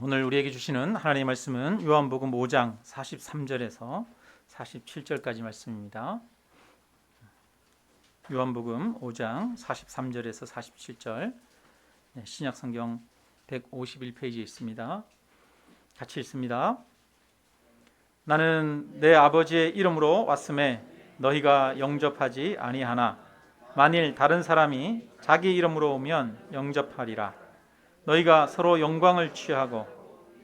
오늘 우리에게 주시는 하나님의 말씀은 요한복음 5장 43절에서 47절까지 말씀입니다. 요한복음 5장 43절에서 47절, 신약성경 151페이지에 있습니다. 같이 읽습니다. 나는 내 아버지의 이름으로 왔음에 너희가 영접하지 아니하나 만일 다른 사람이 자기 이름으로 오면 영접하리라. 너희가 서로 영광을 취하고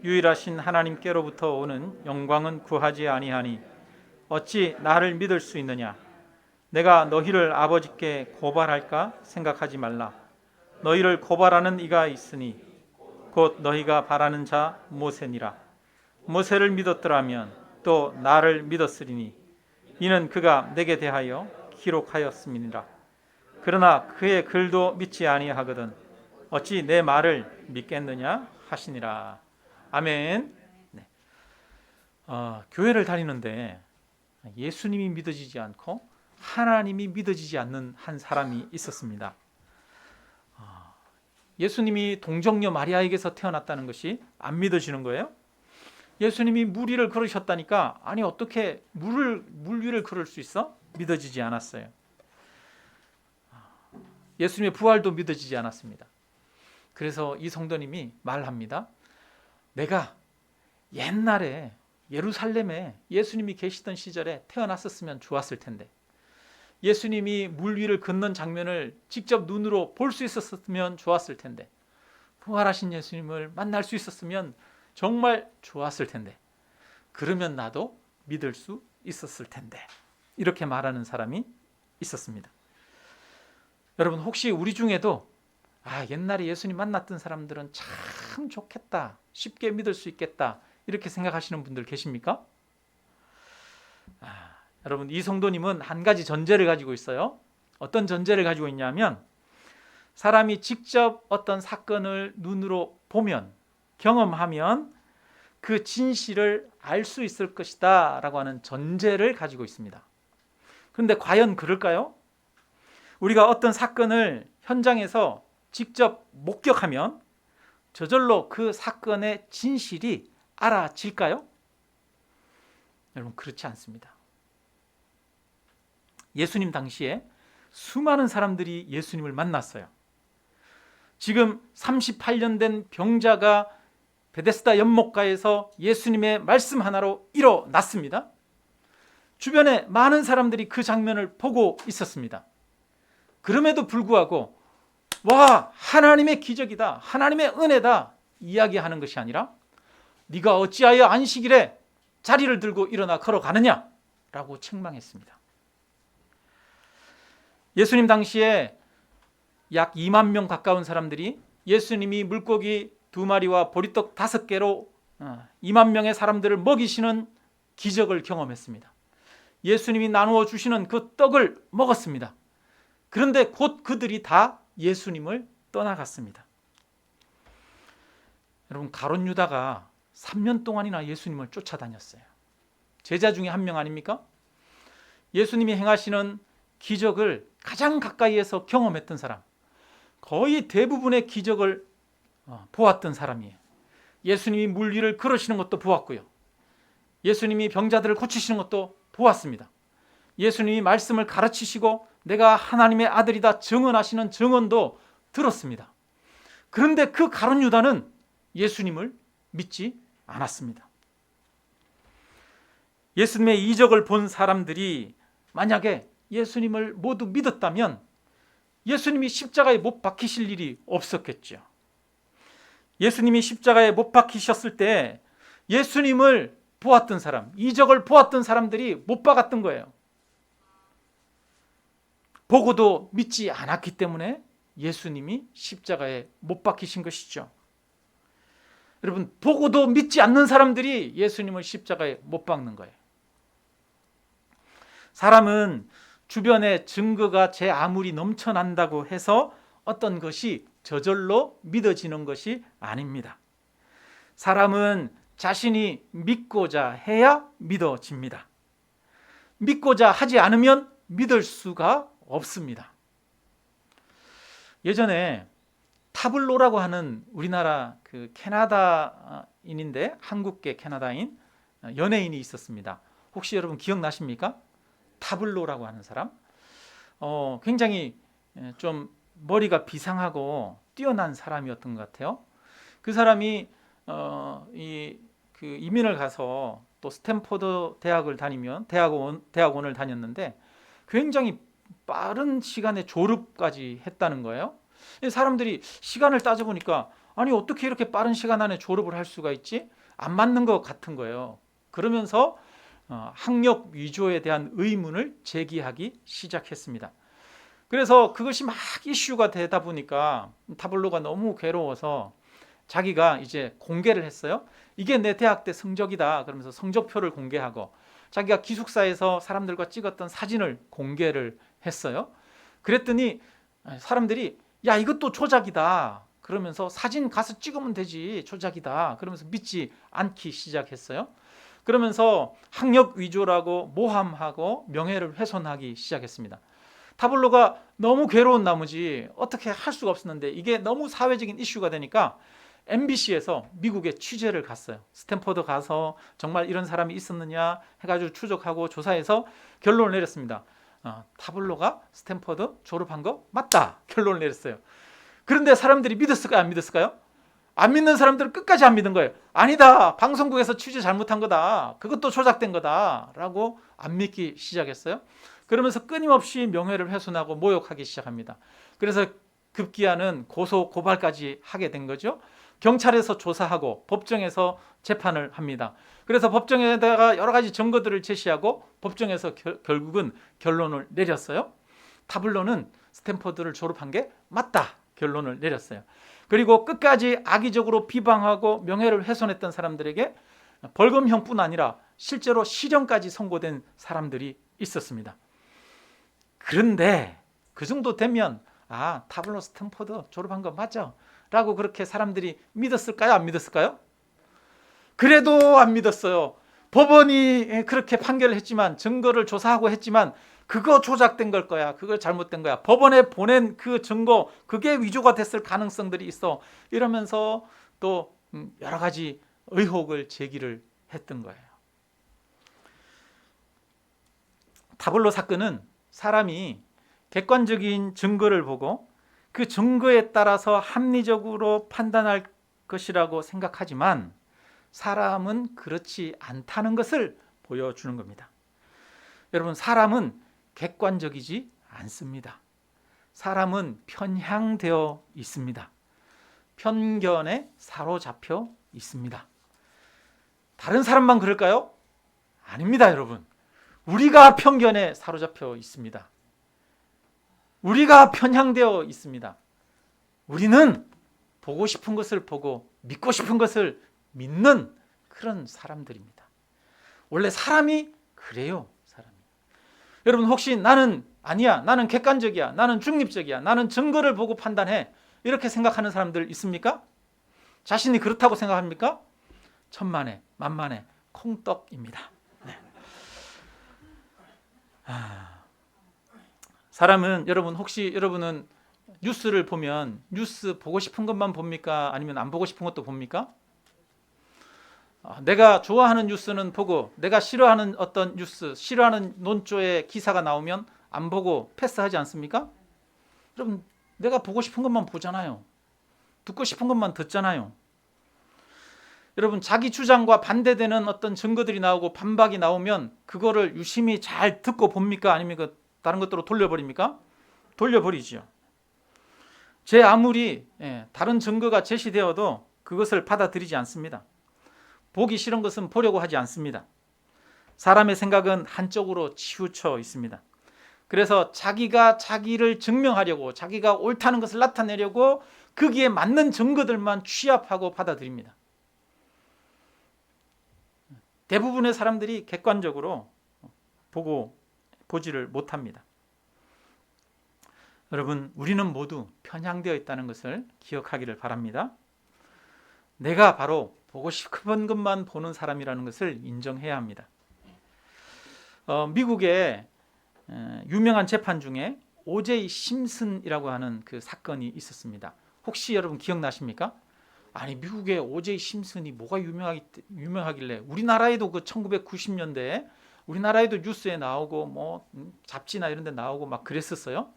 유일하신 하나님께로부터 오는 영광은 구하지 아니하니 어찌 나를 믿을 수 있느냐? 내가 너희를 아버지께 고발할까 생각하지 말라. 너희를 고발하는 이가 있으니 곧 너희가 바라는 자 모세니라. 모세를 믿었더라면 또 나를 믿었으리니 이는 그가 내게 대하여 기록하였음이니라. 그러나 그의 글도 믿지 아니하거든 어찌 내 말을 믿겠느냐 하시니라. 아멘. 교회를 다니는데 예수님이 믿어지지 않고 하나님이 믿어지지 않는 한 사람이 있었습니다. 예수님이 동정녀 마리아에게서 태어났다는 것이 안 믿어지는 거예요. 예수님이 물 위를 걸으셨다니까 아니 어떻게 물 위를 걸을 수 있어? 믿어지지 않았어요. 예수님의 부활도 믿어지지 않았습니다. 그래서 이 성도님이 말합니다. 내가 옛날에 예루살렘에 예수님이 계시던 시절에 태어났었으면 좋았을 텐데, 예수님이 물 위를 걷는 장면을 직접 눈으로 볼 수 있었으면 좋았을 텐데, 부활하신 예수님을 만날 수 있었으면 정말 좋았을 텐데, 그러면 나도 믿을 수 있었을 텐데, 이렇게 말하는 사람이 있었습니다. 여러분, 혹시 우리 중에도 옛날에 예수님 만났던 사람들은 참 좋겠다, 쉽게 믿을 수 있겠다, 이렇게 생각하시는 분들 계십니까? 여러분, 이 성도님은 한 가지 전제를 가지고 있어요. 어떤 전제를 가지고 있냐면, 사람이 직접 어떤 사건을 눈으로 보면, 경험하면 그 진실을 알 수 있을 것이다 라고 하는 전제를 가지고 있습니다. 그런데 과연 그럴까요? 우리가 어떤 사건을 현장에서 직접 목격하면 저절로 그 사건의 진실이 알아질까요? 여러분, 그렇지 않습니다. 예수님 당시에 수많은 사람들이 예수님을 만났어요. 지금 38년 된 병자가 베데스다 연못가에서 예수님의 말씀 하나로 일어났습니다. 주변에 많은 사람들이 그 장면을 보고 있었습니다. 그럼에도 불구하고 와, 하나님의 기적이다, 하나님의 은혜다 이야기하는 것이 아니라 네가 어찌하여 안식일에 자리를 들고 일어나 걸어가느냐 라고 책망했습니다. 예수님 당시에 약 2만 명 가까운 사람들이 예수님이 물고기 2마리와 보리떡 5개로 2만 명의 사람들을 먹이시는 기적을 경험했습니다. 예수님이 나누어 주시는 그 떡을 먹었습니다. 그런데 곧 그들이 다 예수님을 떠나갔습니다. 여러분, 가룟 유다가 3년 동안이나 예수님을 쫓아다녔어요. 제자 중에 한 명 아닙니까? 예수님이 행하시는 기적을 가장 가까이에서 경험했던 사람, 거의 대부분의 기적을 보았던 사람이에요. 예수님이 물 위를 걸으시는 것도 보았고요, 예수님이 병자들을 고치시는 것도 보았습니다. 예수님이 말씀을 가르치시고 내가 하나님의 아들이다 증언하시는 증언도 들었습니다. 그런데 그 가룟 유다는 예수님을 믿지 않았습니다. 예수님의 이적을 본 사람들이 만약에 예수님을 모두 믿었다면 예수님이 십자가에 못 박히실 일이 없었겠죠. 예수님이 십자가에 못 박히셨을 때 예수님을 보았던 사람, 이적을 보았던 사람들이 못 박았던 거예요. 보고도 믿지 않았기 때문에 예수님이 십자가에 못 박히신 것이죠. 여러분, 보고도 믿지 않는 사람들이 예수님을 십자가에 못 박는 거예요. 사람은 주변에 증거가 제 아무리 넘쳐난다고 해서 어떤 것이 저절로 믿어지는 것이 아닙니다. 사람은 자신이 믿고자 해야 믿어집니다. 믿고자 하지 않으면 믿을 수가 없습니다. 예전에 타블로라고 하는 우리나라 그 캐나다인인데 한국계 캐나다인 연예인이 있었습니다. 혹시 여러분 기억나십니까? 타블로라고 하는 사람. 굉장히 좀 머리가 비상하고 뛰어난 사람이었던 것 같아요. 그 사람이 그 이민을 가서 또 스탠포드 대학을 다니면 대학원을 다녔는데 굉장히 빠른 시간에 졸업까지 했다는 거예요. 사람들이 시간을 따져보니까 아니 어떻게 이렇게 빠른 시간 안에 졸업을 할 수가 있지? 안 맞는 것 같은 거예요. 그러면서 학력 위조에 대한 의문을 제기하기 시작했습니다. 그래서 그것이 막 이슈가 되다 보니까 타블로가 너무 괴로워서 자기가 이제 공개를 했어요. 이게 내 대학 때 성적이다. 그러면서 성적표를 공개하고 자기가 기숙사에서 사람들과 찍었던 사진을 공개를 했어요. 그랬더니 사람들이 야 이것도 조작이다. 그러면서 사진 가서 찍으면 되지. 조작이다. 그러면서 믿지 않기 시작했어요. 그러면서 학력 위조라고 모함하고 명예를 훼손하기 시작했습니다. 타블로가 너무 괴로운 나머지 어떻게 할 수가 없었는데 이게 너무 사회적인 이슈가 되니까 MBC에서 미국에 취재를 갔어요. 스탠퍼드 가서 정말 이런 사람이 있었느냐 해가지고 추적하고 조사해서 결론을 내렸습니다. 타블로가 스탠퍼드 졸업한 거 맞다 결론을 내렸어요. 그런데 사람들이 믿었을까요? 안 믿었을까요? 안 믿는 사람들은 끝까지 안 믿은 거예요. 아니다. 방송국에서 취재 잘못한 거다. 그것도 조작된 거다. 라고 안 믿기 시작했어요. 그러면서 끊임없이 명예를 훼손하고 모욕하기 시작합니다. 그래서 급기야는 고소 고발까지 하게 된 거죠. 경찰에서 조사하고 법정에서 재판을 합니다. 그래서 법정에다가 여러 가지 증거들을 제시하고 법정에서 결국은 결론을 내렸어요. 타블로는 스탠퍼드를 졸업한 게 맞다 결론을 내렸어요. 그리고 끝까지 악의적으로 비방하고 명예를 훼손했던 사람들에게 벌금형뿐 아니라 실제로 실형까지 선고된 사람들이 있었습니다. 그런데 그 정도 되면 타블로 스탠퍼드 졸업한 거 맞아 라고 그렇게 사람들이 믿었을까요? 안 믿었을까요? 그래도 안 믿었어요. 법원이 그렇게 판결을 했지만 증거를 조사하고 했지만 그거 조작된 걸 거야. 그거 잘못된 거야. 법원에 보낸 그 증거 그게 위조가 됐을 가능성들이 있어. 이러면서 또 여러 가지 의혹을 제기를 했던 거예요. 타블로 사건은 사람이 객관적인 증거를 보고 그 증거에 따라서 합리적으로 판단할 것이라고 생각하지만 사람은 그렇지 않다는 것을 보여주는 겁니다. 여러분, 사람은 객관적이지 않습니다. 사람은 편향되어 있습니다. 편견에 사로잡혀 있습니다. 다른 사람만 그럴까요? 아닙니다, 여러분. 우리가 편견에 사로잡혀 있습니다. 우리가 편향되어 있습니다. 우리는 보고 싶은 것을 보고 믿고 싶은 것을 믿는 그런 사람들입니다. 원래 사람이 그래요. 사람이. 여러분 혹시 나는 아니야, 나는 객관적이야, 나는 중립적이야, 나는 증거를 보고 판단해 이렇게 생각하는 사람들 있습니까? 자신이 그렇다고 생각합니까? 천만에 만만에 콩떡입니다. 네. 사람은 여러분 혹시 여러분은 뉴스를 보면 뉴스 보고 싶은 것만 봅니까? 아니면 안 보고 싶은 것도 봅니까? 내가 좋아하는 뉴스는 보고 내가 싫어하는 어떤 뉴스, 싫어하는 논조의 기사가 나오면 안 보고 패스하지 않습니까? 여러분 내가 보고 싶은 것만 보잖아요. 듣고 싶은 것만 듣잖아요. 여러분 자기 주장과 반대되는 어떤 증거들이 나오고 반박이 나오면 그거를 유심히 잘 듣고 봅니까? 아니면 다른 것들로 돌려버립니까? 돌려버리죠. 제 아무리 다른 증거가 제시되어도 그것을 받아들이지 않습니다. 보기 싫은 것은 보려고 하지 않습니다. 사람의 생각은 한쪽으로 치우쳐 있습니다. 그래서 자기가 자기를 증명하려고 자기가 옳다는 것을 나타내려고 거기에 맞는 증거들만 취합하고 받아들입니다. 대부분의 사람들이 객관적으로 보지를 못합니다. 여러분, 우리는 모두 편향되어 있다는 것을 기억하기를 바랍니다. 내가 바로 보고 싶은 것만 보는 사람이라는 것을 인정해야 합니다. 미국의 유명한 재판 중에 오제이 심슨이라고 하는 그 사건이 있었습니다. 혹시 여러분 기억나십니까? 아니 미국의 오제이 심슨이 뭐가 유명하길래 우리나라에도 그 1990년대에 우리나라에도 뉴스에 나오고 뭐 잡지나 이런 데 나오고 막 그랬었어요.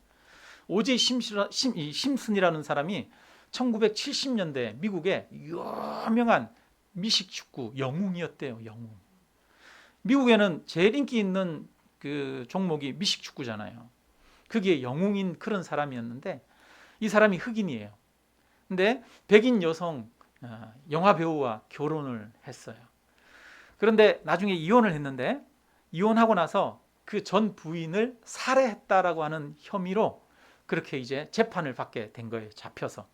오제이 심슨이라는 사람이 1970년대 미국의 유명한 미식 축구 영웅이었대요. 영웅. 미국에는 제일 인기 있는 그 종목이 미식 축구잖아요. 그게 영웅인 그런 사람이었는데 이 사람이 흑인이에요. 근데 백인 여성 영화 배우와 결혼을 했어요. 그런데 나중에 이혼을 했는데 이혼하고 나서 그 전 부인을 살해했다라고 하는 혐의로 그렇게 이제 재판을 받게 된 거예요. 잡혀서.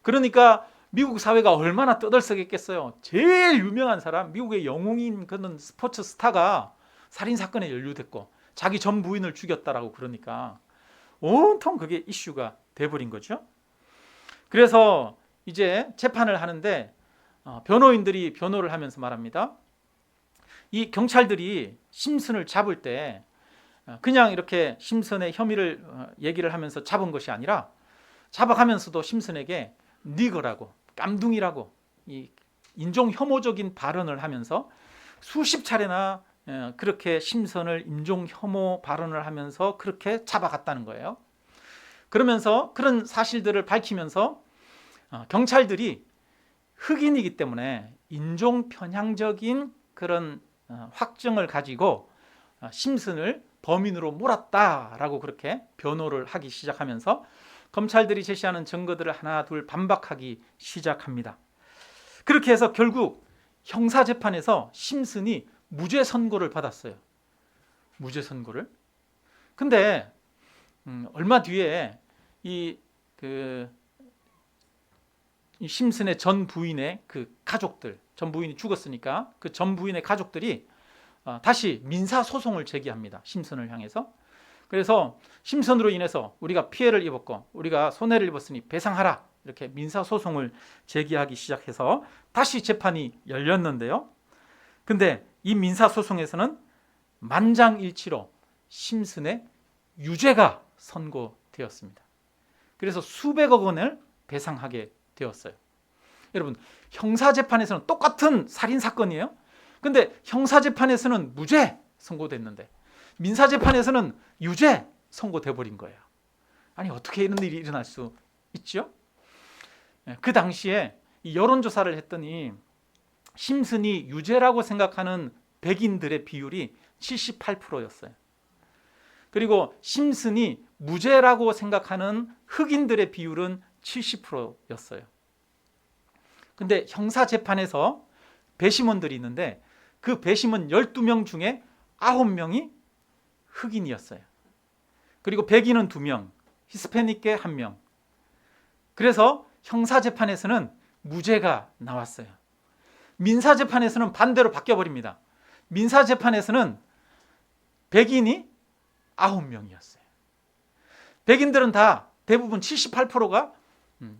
그러니까 미국 사회가 얼마나 떠들썩했겠어요. 제일 유명한 사람, 미국의 영웅인 그런 스포츠 스타가 살인 사건에 연루됐고 자기 전 부인을 죽였다라고 그러니까 온통 그게 이슈가 돼버린 거죠. 그래서 이제 재판을 하는데 변호인들이 변호를 하면서 말합니다. 이 경찰들이 심슨을 잡을 때 그냥 이렇게 심슨의 혐의를 얘기를 하면서 잡은 것이 아니라 잡아가면서도 심슨에게 니거라고 깜둥이라고 이 인종 혐오적인 발언을 하면서 수십 차례나 그렇게 심슨을 인종 혐오 발언을 하면서 그렇게 잡아갔다는 거예요. 그러면서 그런 사실들을 밝히면서 경찰들이 흑인이기 때문에 인종 편향적인 그런 확증을 가지고 심슨을 범인으로 몰았다라고 그렇게 변호를 하기 시작하면서 검찰들이 제시하는 증거들을 하나 둘 반박하기 시작합니다. 그렇게 해서 결국 형사재판에서 심슨이 무죄 선고를 받았어요. 무죄 선고를. 근데 얼마 뒤에 이 심슨의 전 부인의 그 가족들, 전 부인이 죽었으니까 그 전 부인의 가족들이 다시 민사 소송을 제기합니다. 심슨을 향해서. 그래서 심슨으로 인해서 우리가 피해를 입었고 우리가 손해를 입었으니 배상하라 이렇게 민사 소송을 제기하기 시작해서 다시 재판이 열렸는데요. 근데 이 민사 소송에서는 만장일치로 심슨의 유죄가 선고되었습니다. 그래서 수백억 원을 배상하게 되었어요. 여러분, 형사재판에서는 똑같은 살인사건이에요. 근데 형사재판에서는 무죄 선고됐는데 민사재판에서는 유죄 선고돼 버린 거예요. 아니 어떻게 이런 일이 일어날 수 있죠? 그 당시에 여론조사를 했더니 심슨이 유죄라고 생각하는 백인들의 비율이 78%였어요. 그리고 심슨이 무죄라고 생각하는 흑인들의 비율은 70%였어요. 근데 형사재판에서 배심원들이 있는데 그 배심원 12명 중에 9명이 흑인이었어요. 그리고 백인은 2명, 히스패닉계 1명. 그래서 형사재판에서는 무죄가 나왔어요. 민사재판에서는 반대로 바뀌어버립니다. 민사재판에서는 백인이 9명이었어요. 백인들은 다 대부분 78%가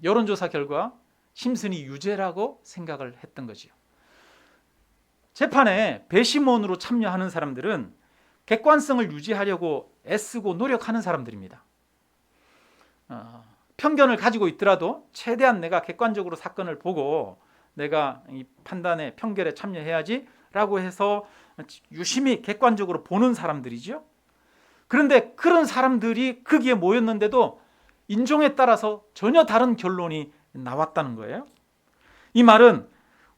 여론조사 결과 심슨이 유죄라고 생각을 했던 거지요. 재판에 배심원으로 참여하는 사람들은 객관성을 유지하려고 애쓰고 노력하는 사람들입니다. 편견을 가지고 있더라도 최대한 내가 객관적으로 사건을 보고 내가 이 판단에 편결에 참여해야지 라고 해서 유심히 객관적으로 보는 사람들이죠. 그런데 그런 사람들이 거기에 모였는데도 인종에 따라서 전혀 다른 결론이 나왔다는 거예요. 이 말은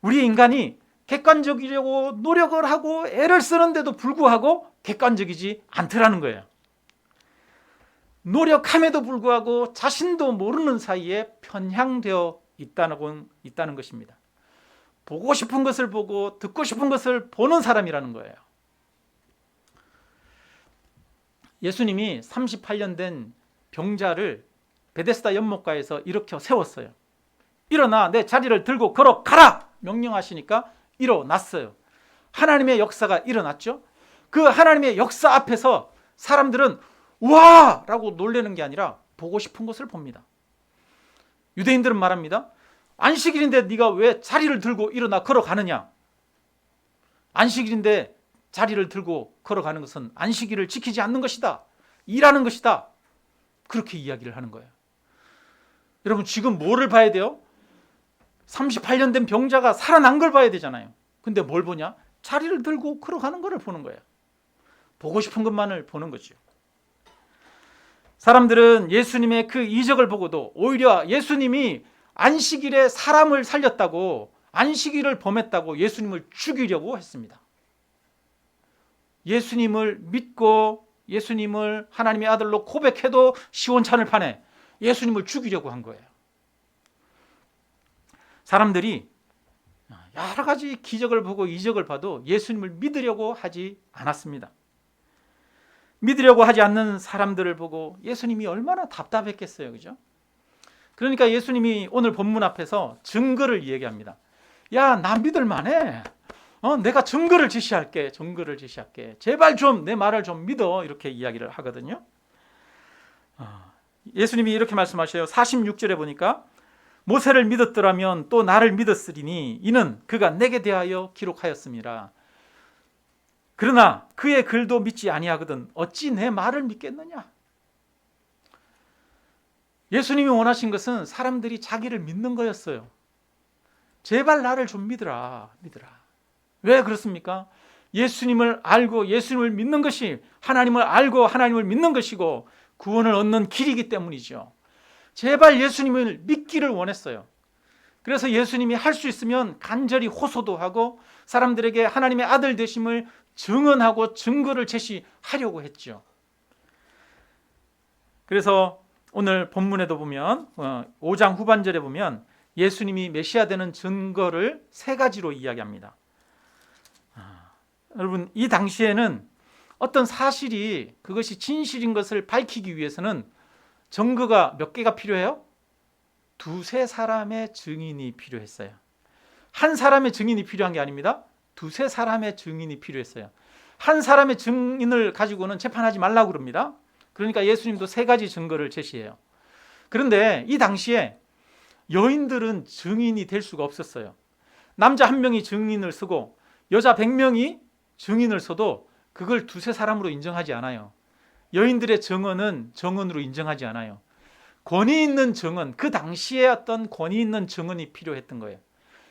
우리 인간이 객관적이려고 노력을 하고 애를 쓰는데도 불구하고 객관적이지 않더라는 거예요. 노력함에도 불구하고 자신도 모르는 사이에 편향되어 있다는 것입니다. 보고 싶은 것을 보고 듣고 싶은 것을 보는 사람이라는 거예요. 예수님이 38년 된 병자를 베데스다 연못가에서 일으켜 세웠어요. 일어나 내 자리를 들고 걸어가라 명령하시니까 일어났어요. 하나님의 역사가 일어났죠. 그 하나님의 역사 앞에서 사람들은 와! 라고 놀라는 게 아니라 보고 싶은 것을 봅니다. 유대인들은 말합니다. 안식일인데 네가 왜 자리를 들고 일어나 걸어가느냐? 안식일인데 자리를 들고 걸어가는 것은 안식일을 지키지 않는 것이다. 일하는 것이다. 그렇게 이야기를 하는 거예요. 여러분 지금 뭐를 봐야 돼요? 38년 된 병자가 살아난 걸 봐야 되잖아요. 근데 뭘 보냐? 자리를 들고 걸어가는 것을 보는 거예요. 보고 싶은 것만을 보는 거죠. 사람들은 예수님의 그 이적을 보고도 오히려 예수님이 안식일에 사람을 살렸다고, 안식일을 범했다고 예수님을 죽이려고 했습니다. 예수님을 믿고 예수님을 하나님의 아들로 고백해도 시원찮을 판에 예수님을 죽이려고 한 거예요. 사람들이 여러 가지 기적을 보고 이적을 봐도 예수님을 믿으려고 하지 않았습니다. 믿으려고 하지 않는 사람들을 보고 예수님이 얼마나 답답했겠어요. 그죠? 그러니까 예수님이 오늘 본문 앞에서 증거를 이야기합니다. 야, 나 믿을 만해. 내가 증거를 제시할게. 증거를 제시할게. 제발 좀 내 말을 좀 믿어. 이렇게 이야기를 하거든요. 예수님이 이렇게 말씀하셔요. 46절에 보니까 모세를 믿었더라면 또 나를 믿었으리니 이는 그가 내게 대하여 기록하였음이라. 그러나 그의 글도 믿지 아니하거든 어찌 내 말을 믿겠느냐. 예수님이 원하신 것은 사람들이 자기를 믿는 거였어요. 제발 나를 좀 믿으라. 왜 그렇습니까? 예수님을 알고 예수님을 믿는 것이 하나님을 알고 하나님을 믿는 것이고 구원을 얻는 길이기 때문이죠. 제발 예수님을 믿기를 원했어요. 그래서 예수님이 할 수 있으면 간절히 호소도 하고 사람들에게 하나님의 아들 되심을 증언하고 증거를 제시하려고 했죠. 그래서 오늘 본문에도 보면 5장 후반절에 보면 예수님이 메시아 되는 증거를 3가지로 이야기합니다. 여러분 이 당시에는 어떤 사실이 그것이 진실인 것을 밝히기 위해서는 증거가 몇 개가 필요해요? 2-3 사람의 증인이 필요했어요. 한 사람의 증인이 필요한 게 아닙니다. 2-3 사람의 증인이 필요했어요. 한 사람의 증인을 가지고는 재판하지 말라고 그럽니다. 그러니까 예수님도 3가지 증거를 제시해요. 그런데 이 당시에 여인들은 증인이 될 수가 없었어요. 남자 1명이 증인을 쓰고 여자 100명이 증인을 써도 그걸 2-3 사람으로 인정하지 않아요. 여인들의 증언은 증언으로 인정하지 않아요. 권위 있는 증언, 그 당시에 어떤 권위 있는 증언이 필요했던 거예요.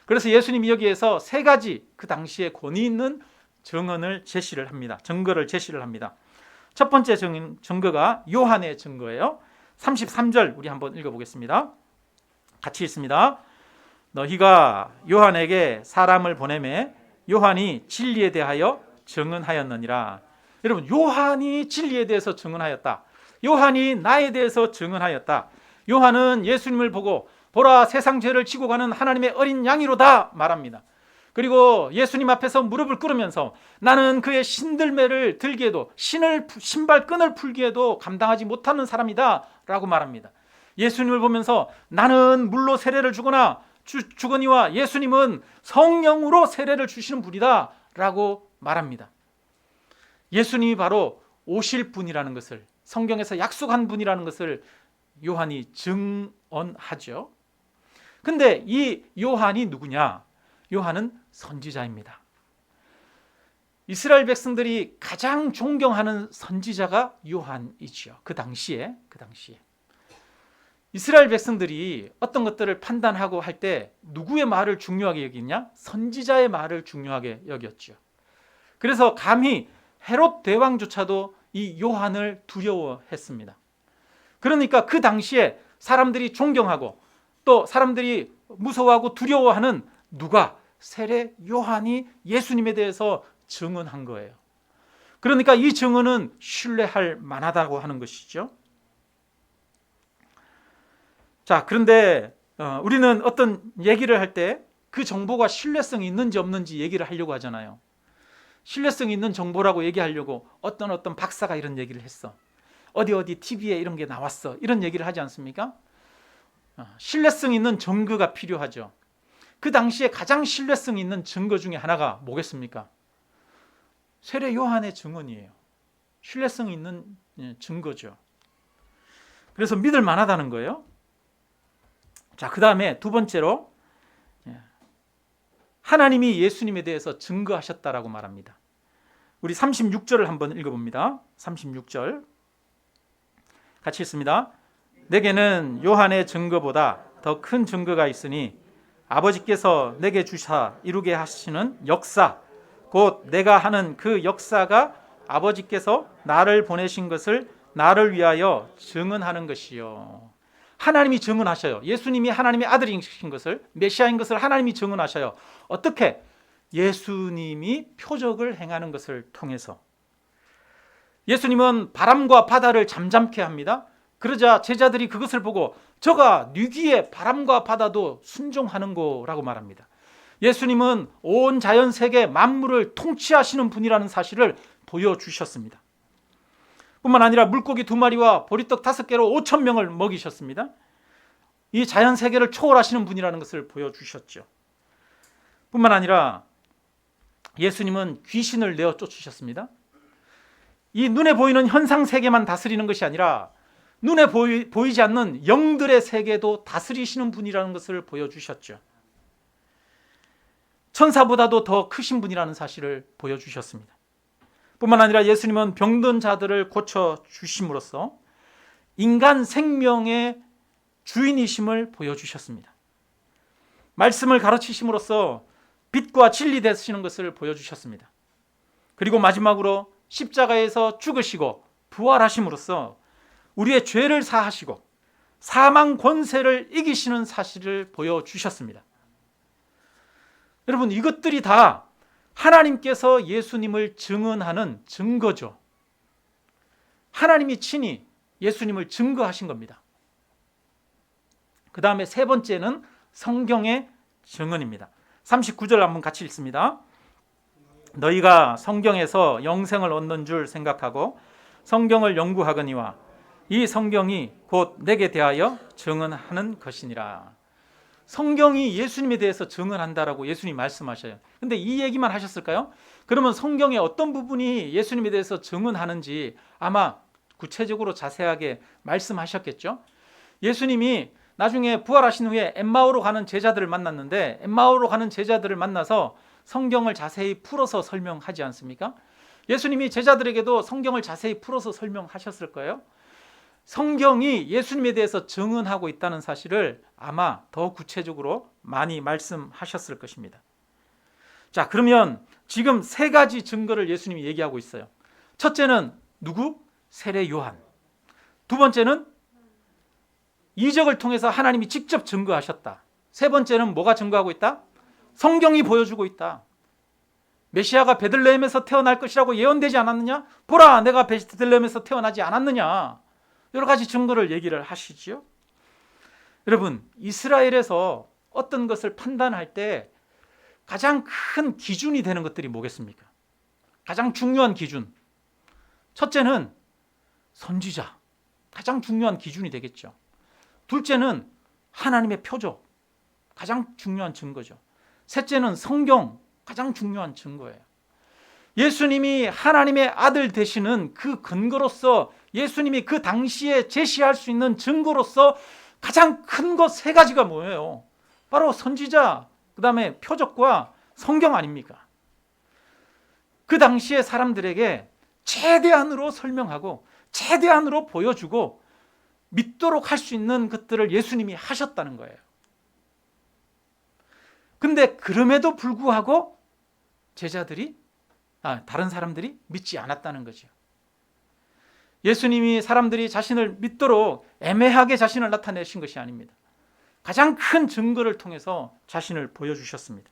그래서 예수님이 여기에서 3가지 그 당시에 권위 있는 증언을 제시를 합니다. 증거를 제시를 합니다. 첫 번째 증거가 요한의 증거예요. 33절 우리 한번 읽어보겠습니다. 같이 읽습니다. 너희가 요한에게 사람을 보내매 요한이 진리에 대하여 증언하였느니라. 여러분 요한이 진리에 대해서 증언하였다. 요한이 나에 대해서 증언하였다. 요한은 예수님을 보고 보라 세상 죄를 지고 가는 하나님의 어린 양이로다 말합니다. 그리고 예수님 앞에서 무릎을 꿇으면서 나는 그의 신들매를 들기에도 신발끈을 풀기에도 감당하지 못하는 사람이다 라고 말합니다. 예수님을 보면서 나는 물로 세례를 주거니와 예수님은 성령으로 세례를 주시는 분이다 라고 말합니다. 예수님이 바로 오실 분이라는 것을 성경에서 약속한 분이라는 것을 요한이 증언하죠. 근데 이 요한이 누구냐? 요한은 선지자입니다. 이스라엘 백성들이 가장 존경하는 선지자가 요한이죠. 그 당시에 이스라엘 백성들이 어떤 것들을 판단하고 할 때 누구의 말을 중요하게 여기냐? 선지자의 말을 중요하게 여겼죠. 그래서 감히 헤롯 대왕조차도 이 요한을 두려워했습니다. 그러니까 그 당시에 사람들이 존경하고 또 사람들이 무서워하고 두려워하는 누가? 세례 요한이 예수님에 대해서 증언한 거예요. 그러니까 이 증언은 신뢰할 만하다고 하는 것이죠. 자, 그런데 우리는 어떤 얘기를 할 때 그 정보가 신뢰성이 있는지 없는지 얘기를 하려고 하잖아요. 신뢰성이 있는 정보라고 얘기하려고 어떤 박사가 이런 얘기를 했어. 어디 TV에 이런 게 나왔어. 이런 얘기를 하지 않습니까? 신뢰성 있는 증거가 필요하죠. 그 당시에 가장 신뢰성 있는 증거 중에 하나가 뭐겠습니까? 세례 요한의 증언이에요. 신뢰성 있는 증거죠. 그래서 믿을 만하다는 거예요. 자, 그 다음에 두 번째로 하나님이 예수님에 대해서 증거하셨다라고 말합니다. 우리 36절을 한번 읽어봅니다. 36절 같이 읽습니다. 내게는 요한의 증거보다 더 큰 증거가 있으니 아버지께서 내게 주사 이루게 하시는 역사, 곧 내가 하는 그 역사가 아버지께서 나를 보내신 것을 나를 위하여 증언하는 것이요. 하나님이 증언하셔요. 예수님이 하나님의 아들이신 것을, 메시아인 것을 하나님이 증언하셔요. 어떻게? 예수님이 표적을 행하는 것을 통해서. 예수님은 바람과 바다를 잠잠케 합니다. 그러자 제자들이 그것을 보고 저가 뉘기에 바람과 바다도 순종하는 거라고 말합니다. 예수님은 온 자연 세계 만물을 통치하시는 분이라는 사실을 보여주셨습니다. 뿐만 아니라 물고기 2마리와 보리떡 5개로 5,000명을 먹이셨습니다. 이 자연 세계를 초월하시는 분이라는 것을 보여주셨죠. 뿐만 아니라 예수님은 귀신을 내어 쫓으셨습니다. 이 눈에 보이는 현상 세계만 다스리는 것이 아니라 눈에 보이지 않는 영들의 세계도 다스리시는 분이라는 것을 보여주셨죠. 천사보다도 더 크신 분이라는 사실을 보여주셨습니다. 뿐만 아니라 예수님은 병든 자들을 고쳐주심으로써 인간 생명의 주인이심을 보여주셨습니다. 말씀을 가르치심으로써 빛과 진리 되시는 것을 보여주셨습니다. 그리고 마지막으로 십자가에서 죽으시고 부활하심으로써 우리의 죄를 사하시고 사망 권세를 이기시는 사실을 보여주셨습니다. 여러분, 이것들이 다 하나님께서 예수님을 증언하는 증거죠. 하나님이 친히 예수님을 증거하신 겁니다. 그 다음에 세 번째는 성경의 증언입니다. 39절 한번 같이 읽습니다. 너희가 성경에서 영생을 얻는 줄 생각하고 성경을 연구하거니와 이 성경이 곧 내게 대하여 증언하는 것이니라. 성경이 예수님에 대해서 증언한다라고 예수님이 말씀하셔요. 근데 이 얘기만 하셨을까요? 그러면 성경의 어떤 부분이 예수님에 대해서 증언하는지 아마 구체적으로 자세하게 말씀하셨겠죠. 예수님이 나중에 부활하신 후에 엠마오로 가는 제자들을 만났는데 엠마오로 가는 제자들을 만나서 성경을 자세히 풀어서 설명하지 않습니까? 예수님이 제자들에게도 성경을 자세히 풀어서 설명하셨을 거예요. 성경이 예수님에 대해서 증언하고 있다는 사실을 아마 더 구체적으로 많이 말씀하셨을 것입니다. 자, 그러면 지금 세 가지 증거를 예수님이 얘기하고 있어요. 첫째는 누구? 세례 요한. 두 번째는 이적을 통해서 하나님이 직접 증거하셨다. 세 번째는 뭐가 증거하고 있다? 성경이 보여주고 있다. 메시아가 베들레헴에서 태어날 것이라고 예언되지 않았느냐? 보라, 내가 베들레헴에서 태어나지 않았느냐? 여러 가지 증거를 얘기를 하시지요. 여러분, 이스라엘에서 어떤 것을 판단할 때 가장 큰 기준이 되는 것들이 뭐겠습니까? 가장 중요한 기준. 첫째는 선지자. 가장 중요한 기준이 되겠죠. 둘째는 하나님의 표적. 가장 중요한 증거죠. 셋째는 성경. 가장 중요한 증거예요. 예수님이 하나님의 아들 되시는 그 근거로서 예수님이 그 당시에 제시할 수 있는 증거로서 가장 큰 것 세 가지가 뭐예요? 바로 선지자, 그 다음에 표적과 성경 아닙니까? 그 당시에 사람들에게 최대한으로 설명하고 최대한으로 보여주고 믿도록 할 수 있는 것들을 예수님이 하셨다는 거예요. 근데 그럼에도 불구하고 다른 사람들이 믿지 않았다는 거죠. 예수님이 사람들이 자신을 믿도록 애매하게 자신을 나타내신 것이 아닙니다. 가장 큰 증거를 통해서 자신을 보여주셨습니다.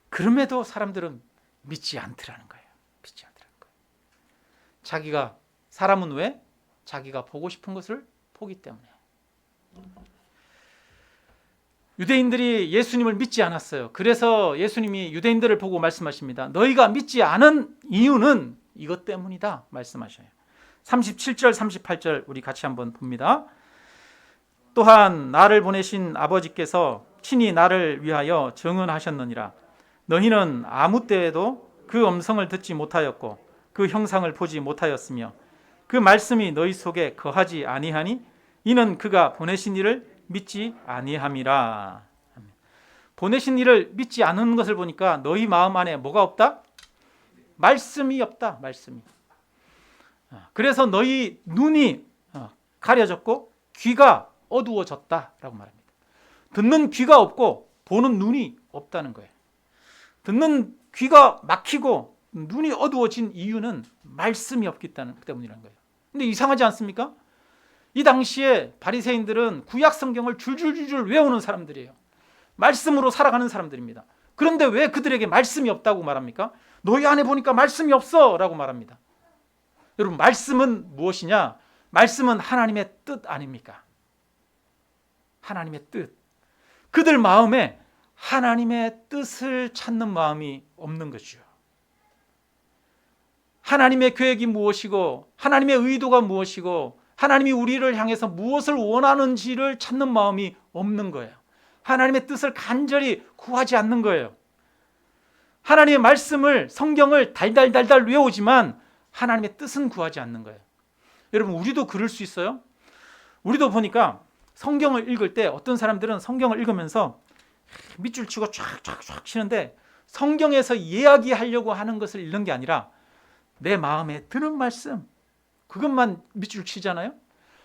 그럼에도 사람들은 믿지 않더라는 거예요. 믿지 않더라는 거예요. 사람은 왜? 자기가 보고 싶은 것을 보기 때문에. 유대인들이 예수님을 믿지 않았어요. 그래서 예수님이 유대인들을 보고 말씀하십니다. 너희가 믿지 않은 이유는 이것 때문이다 말씀하셔요. 37절 38절 우리 같이 한번 봅니다. 또한 나를 보내신 아버지께서 친히 나를 위하여 증언하셨느니라. 너희는 아무 때에도 그 음성을 듣지 못하였고 그 형상을 보지 못하였으며 그 말씀이 너희 속에 거하지 아니하니 이는 그가 보내신 이를 믿지 아니함이라. 보내신 이를 믿지 않는 것을 보니까 너희 마음 안에 뭐가 없다? 말씀이 없다. 말씀이. 그래서 너희 눈이 가려졌고 귀가 어두워졌다라고 말합니다. 듣는 귀가 없고 보는 눈이 없다는 거예요. 듣는 귀가 막히고 눈이 어두워진 이유는 말씀이 없기 때문이라는 거예요. 근데 이상하지 않습니까? 이 당시에 바리새인들은 구약 성경을 줄줄줄줄 외우는 사람들이에요. 말씀으로 살아가는 사람들입니다. 그런데 왜 그들에게 말씀이 없다고 말합니까? 너희 안에 보니까 말씀이 없어 라고 말합니다. 여러분, 말씀은 무엇이냐? 말씀은 하나님의 뜻 아닙니까? 하나님의 뜻. 그들 마음에 하나님의 뜻을 찾는 마음이 없는 거죠. 하나님의 계획이 무엇이고 하나님의 의도가 무엇이고 하나님이 우리를 향해서 무엇을 원하는지를 찾는 마음이 없는 거예요. 하나님의 뜻을 간절히 구하지 않는 거예요. 하나님의 말씀을, 성경을 달달달달 외우지만 하나님의 뜻은 구하지 않는 거예요. 여러분, 우리도 그럴 수 있어요? 우리도 보니까 성경을 읽을 때 어떤 사람들은 성경을 읽으면서 밑줄 치고 쫙쫙쫙 치는데 성경에서 이야기하려고 하는 것을 읽는 게 아니라 내 마음에 드는 말씀, 그것만 밑줄 치잖아요.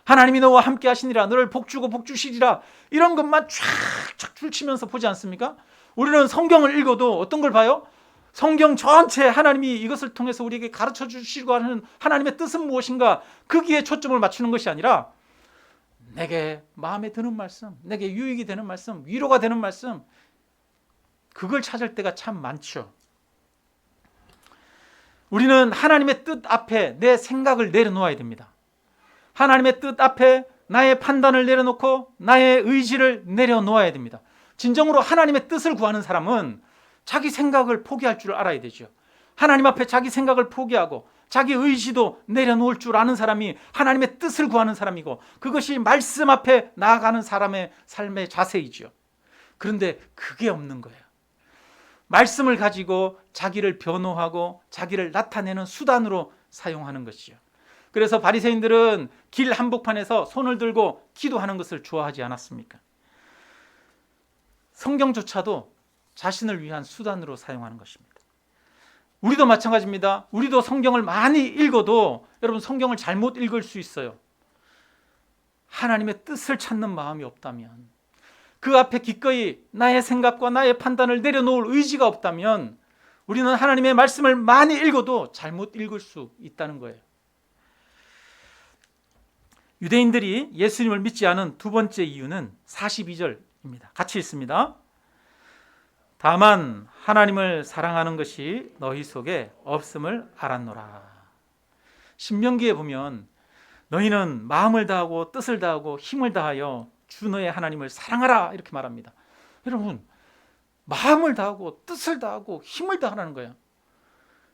하나님이 너와 함께 하시니라, 너를 복주고 복주시리라, 이런 것만 쫙쫙 줄치면서 보지 않습니까? 우리는 성경을 읽어도 어떤 걸 봐요? 성경 전체 하나님이 이것을 통해서 우리에게 가르쳐 주시고 하는 하나님의 뜻은 무엇인가, 거기에 초점을 맞추는 것이 아니라 내게 마음에 드는 말씀, 내게 유익이 되는 말씀, 위로가 되는 말씀, 그걸 찾을 때가 참 많죠. 우리는 하나님의 뜻 앞에 내 생각을 내려놓아야 됩니다. 하나님의 뜻 앞에 나의 판단을 내려놓고 나의 의지를 내려놓아야 됩니다. 진정으로 하나님의 뜻을 구하는 사람은 자기 생각을 포기할 줄 알아야 되죠. 하나님 앞에 자기 생각을 포기하고 자기 의지도 내려놓을 줄 아는 사람이 하나님의 뜻을 구하는 사람이고, 그것이 말씀 앞에 나아가는 사람의 삶의 자세이죠. 그런데 그게 없는 거예요. 말씀을 가지고 자기를 변호하고 자기를 나타내는 수단으로 사용하는 것이죠. 그래서 바리새인들은 길 한복판에서 손을 들고 기도하는 것을 좋아하지 않았습니까? 성경조차도 자신을 위한 수단으로 사용하는 것입니다. 우리도 마찬가지입니다. 우리도 성경을 많이 읽어도 여러분, 성경을 잘못 읽을 수 있어요. 하나님의 뜻을 찾는 마음이 없다면, 그 앞에 기꺼이 나의 생각과 나의 판단을 내려놓을 의지가 없다면 우리는 하나님의 말씀을 많이 읽어도 잘못 읽을 수 있다는 거예요. 유대인들이 예수님을 믿지 않은 두 번째 이유는 42절입니다. 같이 읽습니다. 다만 하나님을 사랑하는 것이 너희 속에 없음을 알았노라. 신명기에 보면 너희는 마음을 다하고 뜻을 다하고 힘을 다하여 주 너의 하나님을 사랑하라, 이렇게 말합니다. 여러분, 마음을 다하고 뜻을 다하고 힘을 다하라는 거예요.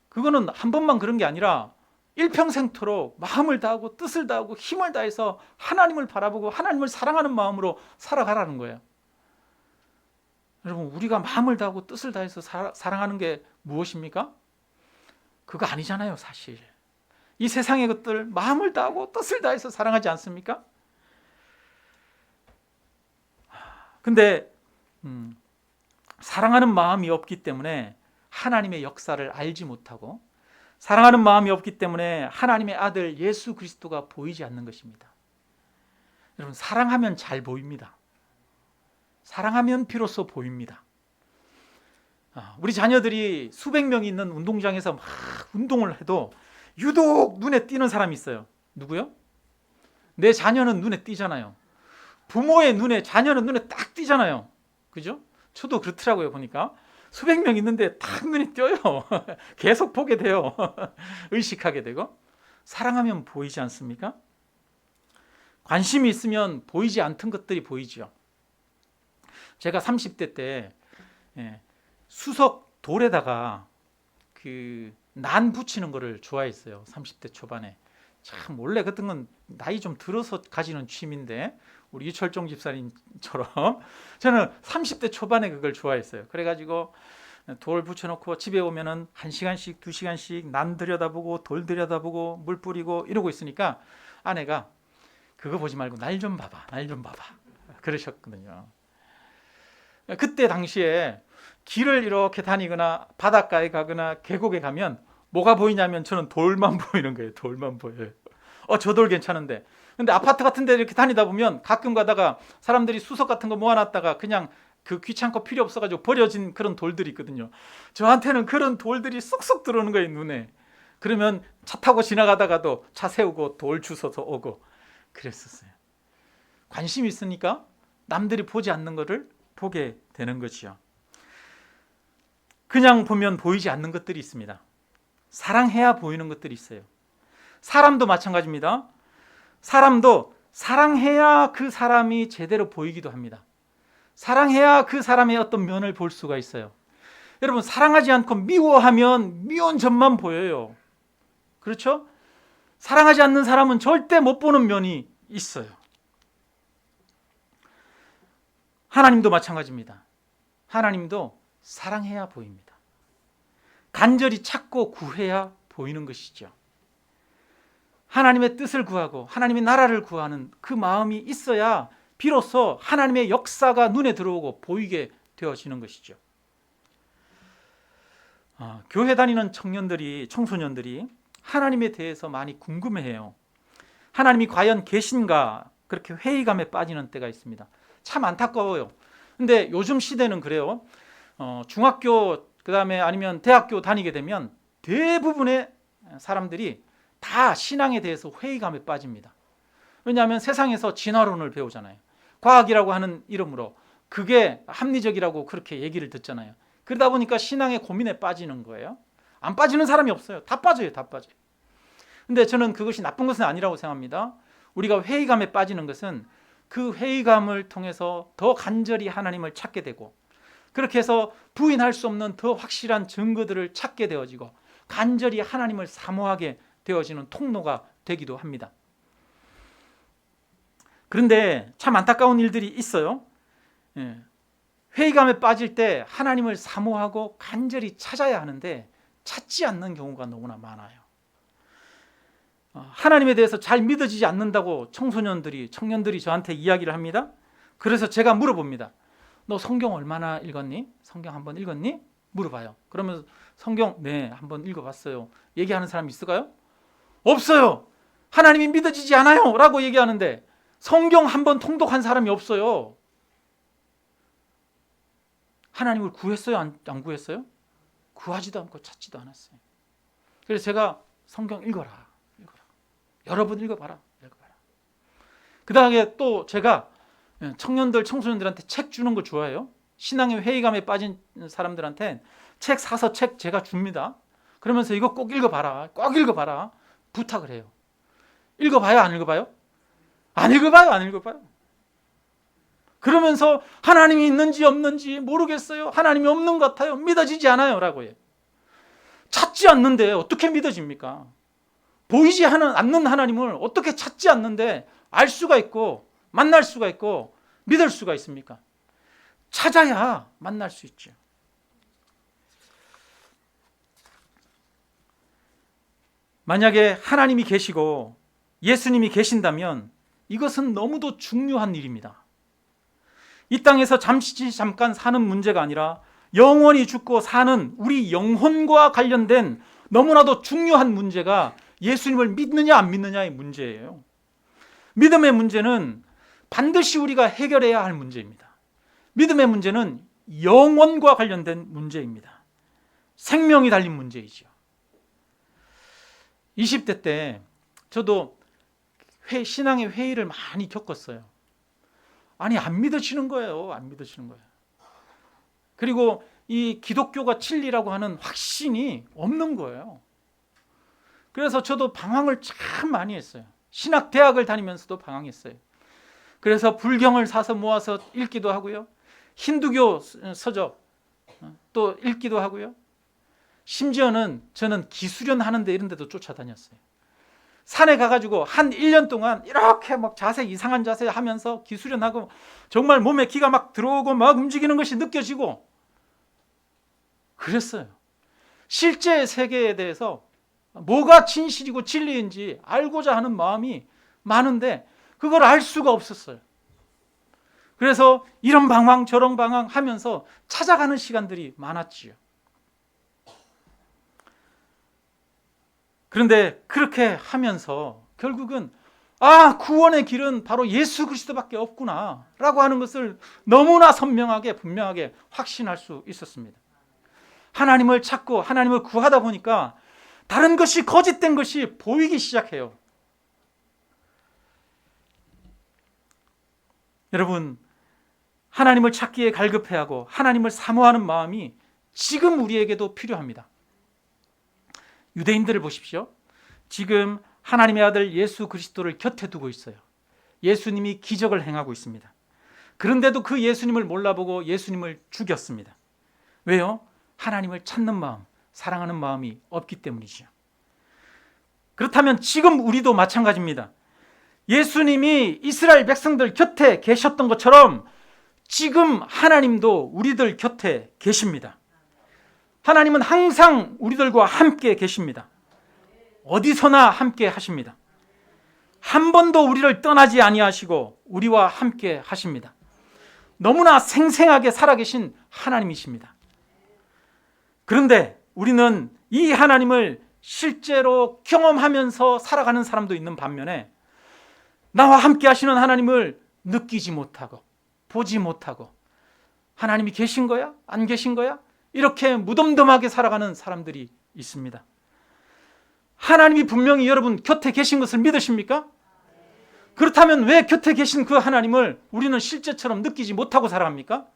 그거는 한 번만 그런 게 아니라 일평생토록 마음을 다하고 뜻을 다하고 힘을 다해서 하나님을 바라보고 하나님을 사랑하는 마음으로 살아가라는 거예요. 여러분, 우리가 마음을 다하고 뜻을 다해서 사랑하는 게 무엇입니까? 그거 아니잖아요, 사실. 이 세상의 것들 마음을 다하고 뜻을 다해서 사랑하지 않습니까? 근데 사랑하는 마음이 없기 때문에 하나님의 역사를 알지 못하고, 사랑하는 마음이 없기 때문에 하나님의 아들 예수 그리스도가 보이지 않는 것입니다. 여러분, 사랑하면 잘 보입니다. 사랑하면 비로소 보입니다. 우리 자녀들이 수백 명이 있는 운동장에서 막 운동을 해도 유독 눈에 띄는 사람이 있어요. 누구요? 내 자녀는 눈에 띄잖아요. 부모의 눈에 자녀는 눈에 딱 띄잖아요. 그죠? 저도 그렇더라고요. 보니까 수백 명 있는데 딱 눈이 띄어요. 계속 보게 돼요. 의식하게 되고. 사랑하면 보이지 않습니까? 관심이 있으면 보이지 않던 것들이 보이죠. 제가 30대 때 수석 돌에다가 난 붙이는 거를 좋아했어요. 30대 초반에. 참 원래 같은 건 나이 좀 들어서 가지는 취미인데, 우리 이철종 집사님처럼 저는 30대 초반에 그걸 좋아했어요. 그래가지고 돌 붙여놓고 집에 오면은 1시간씩 2시간씩 난 들여다보고 돌 들여다보고 물 뿌리고 이러고 있으니까 아내가 그거 보지 말고 날 좀 봐봐, 날 좀 봐봐, 그러셨거든요. 그때 당시에 길을 이렇게 다니거나 바닷가에 가거나 계곡에 가면 뭐가 보이냐면 저는 돌만 보이는 거예요. 돌만 보여요. 저 돌 괜찮은데. 근데 아파트 같은 데 이렇게 다니다 보면 가끔 가다가 사람들이 수석 같은 거 모아놨다가 그냥 그 귀찮고 필요 없어가지고 버려진 그런 돌들이 있거든요. 저한테는 그런 돌들이 쏙쏙 들어오는 거예요, 눈에. 그러면 차 타고 지나가다가도 차 세우고 돌 주워서 오고 그랬었어요. 관심이 있으니까 남들이 보지 않는 것을 보게 되는 거지요. 그냥 보면 보이지 않는 것들이 있습니다. 사랑해야 보이는 것들이 있어요. 사람도 마찬가지입니다. 사람도 사랑해야 그 사람이 제대로 보이기도 합니다. 사랑해야 그 사람의 어떤 면을 볼 수가 있어요. 여러분, 사랑하지 않고 미워하면 미운 점만 보여요. 그렇죠? 사랑하지 않는 사람은 절대 못 보는 면이 있어요. 하나님도 마찬가지입니다. 하나님도 사랑해야 보입니다. 간절히 찾고 구해야 보이는 것이죠. 하나님의 뜻을 구하고 하나님의 나라를 구하는 그 마음이 있어야 비로소 하나님의 역사가 눈에 들어오고 보이게 되어지는 것이죠. 교회 다니는 청소년들이 하나님에 대해서 많이 궁금해해요. 하나님이 과연 계신가 그렇게 회의감에 빠지는 때가 있습니다. 참 안타까워요. 근데 요즘 시대는 그래요. 중학교 그다음에 아니면 대학교 다니게 되면 대부분의 사람들이 다 신앙에 대해서 회의감에 빠집니다. 왜냐하면 세상에서 진화론을 배우잖아요. 과학이라고 하는 이름으로 그게 합리적이라고 그렇게 얘기를 듣잖아요. 그러다 보니까 신앙의 고민에 빠지는 거예요. 안 빠지는 사람이 없어요. 다 빠져요. 다 빠져요. 근데 저는 그것이 나쁜 것은 아니라고 생각합니다. 우리가 회의감에 빠지는 것은 그 회의감을 통해서 더 간절히 하나님을 찾게 되고 그렇게 해서 부인할 수 없는 더 확실한 증거들을 찾게 되어지고 간절히 하나님을 사모하게 되어지는 통로가 되기도 합니다. 그런데 참 안타까운 일들이 있어요. 회의감에 빠질 때 하나님을 사모하고 간절히 찾아야 하는데 찾지 않는 경우가 너무나 많아요. 하나님에 대해서 잘 믿어지지 않는다고 청년들이 저한테 이야기를 합니다. 그래서 제가 물어봅니다. 너 성경 얼마나 읽었니? 성경 한번 읽었니? 물어봐요. 그러면 성경 네 한번 읽어봤어요. 얘기하는 사람 있을까요? 없어요. 하나님이 믿어지지 않아요 라고 얘기하는데 성경 한번 통독한 사람이 없어요. 하나님을 구했어요? 안 구했어요? 구하지도 않고 찾지도 않았어요. 그래서 제가 성경 읽어라. 여러분 읽어봐라. 그 다음에 또 제가 청소년들한테 책 주는 거 좋아해요. 신앙의 회의감에 빠진 사람들한테 책 사서 책 제가 줍니다. 그러면서 이거 꼭 읽어봐라. 꼭 읽어봐라. 부탁을 해요. 읽어봐요? 안 읽어봐요? 안 읽어봐요? 그러면서 하나님이 있는지 없는지 모르겠어요. 하나님이 없는 것 같아요. 믿어지지 않아요. 라고 해요. 찾지 않는데 어떻게 믿어집니까? 보이지 않는 하나님을 어떻게 찾지 않는데 알 수가 있고 만날 수가 있고 믿을 수가 있습니까? 찾아야 만날 수 있죠. 만약에 하나님이 계시고 예수님이 계신다면 이것은 너무도 중요한 일입니다. 이 땅에서 잠깐 사는 문제가 아니라 영원히 죽고 사는 우리 영혼과 관련된 너무나도 중요한 문제가 예수님을 믿느냐 안 믿느냐의 문제예요. 믿음의 문제는 반드시 우리가 해결해야 할 문제입니다. 믿음의 문제는 영원과 관련된 문제입니다. 생명이 달린 문제이죠. 20대 때 저도 신앙의 회의를 많이 겪었어요. 아니 안 믿어지는 거예요. 그리고 이 기독교가 진리라고 하는 확신이 없는 거예요. 그래서 저도 방황을 참 많이 했어요. 신학대학을 다니면서도 방황했어요. 그래서 불경을 사서 모아서 읽기도 하고요. 힌두교 서적 또 읽기도 하고요. 심지어는 저는 기수련 하는데 이런 데도 쫓아다녔어요. 산에 가가지고 한 1년 동안 이렇게 막 이상한 자세 하면서 기수련하고 정말 몸에 기가 막 들어오고 막 움직이는 것이 느껴지고 그랬어요. 실제 세계에 대해서 뭐가 진실이고 진리인지 알고자 하는 마음이 많은데 그걸 알 수가 없었어요. 그래서 이런 방황 저런 방황 하면서 찾아가는 시간들이 많았지요. 그런데 그렇게 하면서 결국은 아, 구원의 길은 바로 예수 그리스도밖에 없구나 라고 하는 것을 너무나 선명하게 분명하게 확신할 수 있었습니다. 하나님을 찾고 하나님을 구하다 보니까 다른 것이 거짓된 것이 보이기 시작해요. 여러분, 하나님을 찾기에 갈급해하고 하나님을 사모하는 마음이 지금 우리에게도 필요합니다. 유대인들을 보십시오. 지금 하나님의 아들 예수 그리스도를 곁에 두고 있어요. 예수님이 기적을 행하고 있습니다. 그런데도 그 예수님을 몰라보고 예수님을 죽였습니다. 왜요? 하나님을 찾는 마음, 사랑하는 마음이 없기 때문이죠. 그렇다면 지금 우리도 마찬가지입니다. 예수님이 이스라엘 백성들 곁에 계셨던 것처럼 지금 하나님도 우리들 곁에 계십니다. 하나님은 항상 우리들과 함께 계십니다. 어디서나 함께 하십니다. 한 번도 우리를 떠나지 아니하시고 우리와 함께 하십니다. 너무나 생생하게 살아계신 하나님이십니다. 그런데 우리는 이 하나님을 실제로 경험하면서 살아가는 사람도 있는 반면에 나와 함께 하시는 하나님을 느끼지 못하고 보지 못하고 하나님이 계신 거야? 안 계신 거야? 이렇게 무덤덤하게 살아가는 사람들이 있습니다. 하나님이 분명히 여러분 곁에 계신 것을 믿으십니까? 그렇다면 왜 곁에 계신 그 하나님을 우리는 실제처럼 느끼지 못하고 살아갑니까?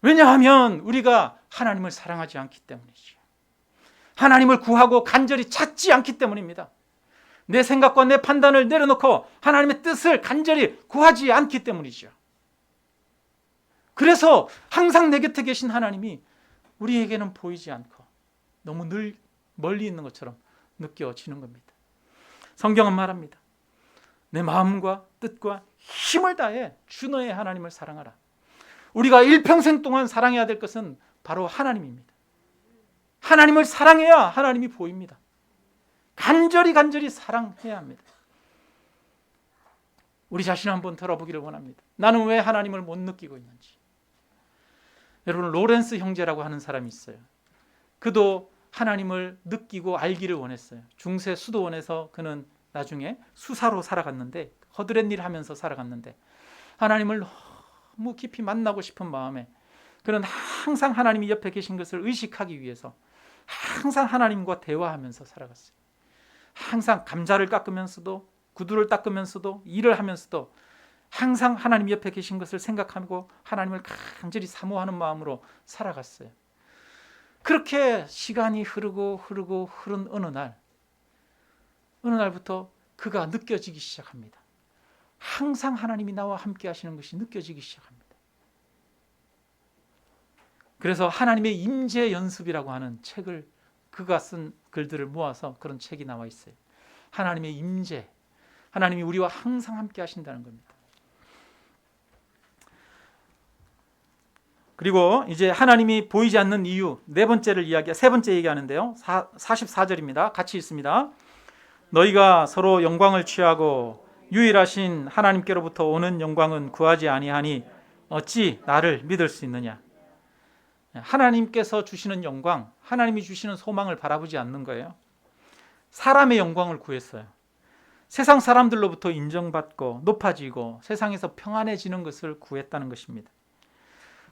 왜냐하면 우리가 하나님을 사랑하지 않기 때문이죠. 하나님을 구하고 간절히 찾지 않기 때문입니다. 내 생각과 내 판단을 내려놓고 하나님의 뜻을 간절히 구하지 않기 때문이죠. 그래서 항상 내 곁에 계신 하나님이 우리에게는 보이지 않고 너무 늘 멀리 있는 것처럼 느껴지는 겁니다. 성경은 말합니다. 내 마음과 뜻과 힘을 다해 주 너의 하나님을 사랑하라. 우리가 일평생 동안 사랑해야 될 것은 바로 하나님입니다. 하나님을 사랑해야 하나님이 보입니다. 간절히 사랑해야 합니다. 우리 자신을 한번 돌아보기를 원합니다. 나는 왜 하나님을 못 느끼고 있는지. 여러분, 로렌스 형제라고 하는 사람이 있어요. 그도 하나님을 느끼고 알기를 원했어요. 중세 수도원에서 그는 나중에 수사로 살아갔는데, 허드렛 일 하면서 살아갔는데 하나님을 너무 깊이 만나고 싶은 마음에 그는 항상 하나님이 옆에 계신 것을 의식하기 위해서 항상 하나님과 대화하면서 살아갔어요. 항상 감자를 깎으면서도, 구두를 닦으면서도, 일을 하면서도 항상 하나님 옆에 계신 것을 생각하고 하나님을 간절히 사모하는 마음으로 살아갔어요. 그렇게 시간이 흐른 어느 날부터 그가 느껴지기 시작합니다. 항상 하나님이 나와 함께 하시는 것이 느껴지기 시작합니다. 그래서 하나님의 임재 연습이라고 하는 책을, 그가 쓴 글들을 모아서 그런 책이 나와 있어요. 하나님의 임재, 하나님이 우리와 항상 함께 하신다는 겁니다. 그리고 이제 하나님이 보이지 않는 이유 세 번째 얘기하는데요. 44절입니다. 같이 읽습니다. 너희가 서로 영광을 취하고 유일하신 하나님께로부터 오는 영광은 구하지 아니하니 어찌 나를 믿을 수 있느냐. 하나님께서 주시는 영광, 하나님이 주시는 소망을 바라보지 않는 거예요. 사람의 영광을 구했어요. 세상 사람들로부터 인정받고 높아지고 세상에서 평안해지는 것을 구했다는 것입니다.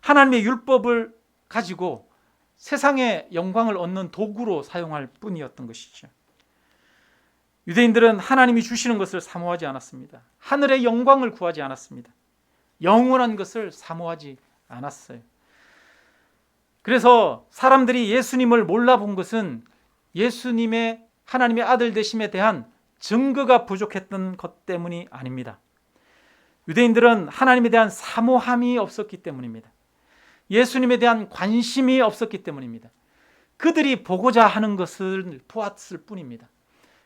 하나님의 율법을 가지고 세상의 영광을 얻는 도구로 사용할 뿐이었던 것이죠. 유대인들은 하나님이 주시는 것을 사모하지 않았습니다. 하늘의 영광을 구하지 않았습니다. 영원한 것을 사모하지 않았어요. 그래서 사람들이 예수님을 몰라본 것은 예수님의 하나님의 아들 되심에 대한 증거가 부족했던 것 때문이 아닙니다. 유대인들은 하나님에 대한 사모함이 없었기 때문입니다. 예수님에 대한 관심이 없었기 때문입니다. 그들이 보고자 하는 것을 보았을 뿐입니다.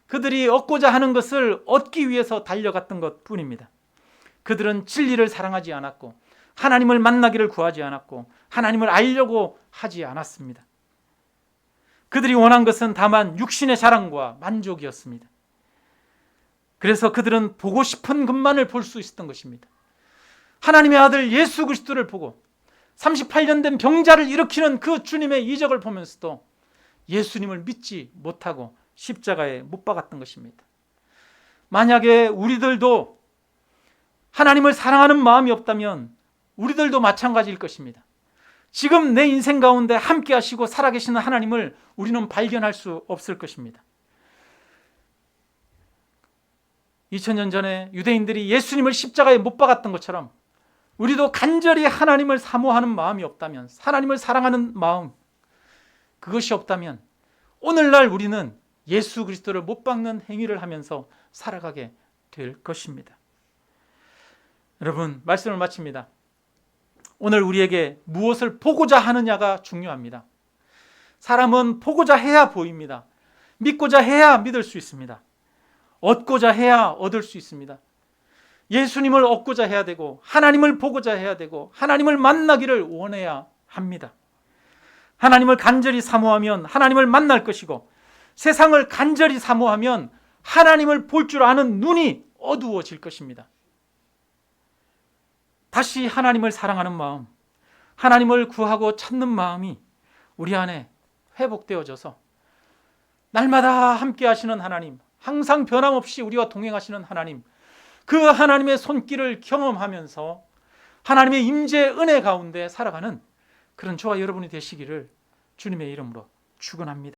그들이 얻고자 하는 것을 얻기 위해서 달려갔던 것 뿐입니다. 그들은 진리를 사랑하지 않았고 하나님을 만나기를 구하지 않았고 하나님을 알려고 하지 않았습니다. 그들이 원한 것은 다만 육신의 자랑과 만족이었습니다. 그래서 그들은 보고 싶은 것만을 볼 수 있었던 것입니다. 하나님의 아들 예수 그리스도를 보고 38년 된 병자를 일으키는 그 주님의 이적을 보면서도 예수님을 믿지 못하고 십자가에 못 박았던 것입니다. 만약에 우리들도 하나님을 사랑하는 마음이 없다면 우리들도 마찬가지일 것입니다. 지금 내 인생 가운데 함께 하시고 살아계시는 하나님을 우리는 발견할 수 없을 것입니다. 2000년 전에 유대인들이 예수님을 십자가에 못 박았던 것처럼 우리도 간절히 하나님을 사모하는 마음이 없다면, 하나님을 사랑하는 마음, 그것이 없다면 오늘날 우리는 예수 그리스도를 못 박는 행위를 하면서 살아가게 될 것입니다. 여러분, 말씀을 마칩니다. 오늘 우리에게 무엇을 보고자 하느냐가 중요합니다. 사람은 보고자 해야 보입니다. 믿고자 해야 믿을 수 있습니다. 얻고자 해야 얻을 수 있습니다. 예수님을 얻고자 해야 되고, 하나님을 보고자 해야 되고, 하나님을 만나기를 원해야 합니다. 하나님을 간절히 사모하면 하나님을 만날 것이고, 세상을 간절히 사모하면 하나님을 볼 줄 아는 눈이 어두워질 것입니다. 다시 하나님을 사랑하는 마음, 하나님을 구하고 찾는 마음이 우리 안에 회복되어져서 날마다 함께 하시는 하나님, 항상 변함없이 우리와 동행하시는 하나님, 그 하나님의 손길을 경험하면서 하나님의 임재 은혜 가운데 살아가는 그런 저와 여러분이 되시기를 주님의 이름으로 축원합니다.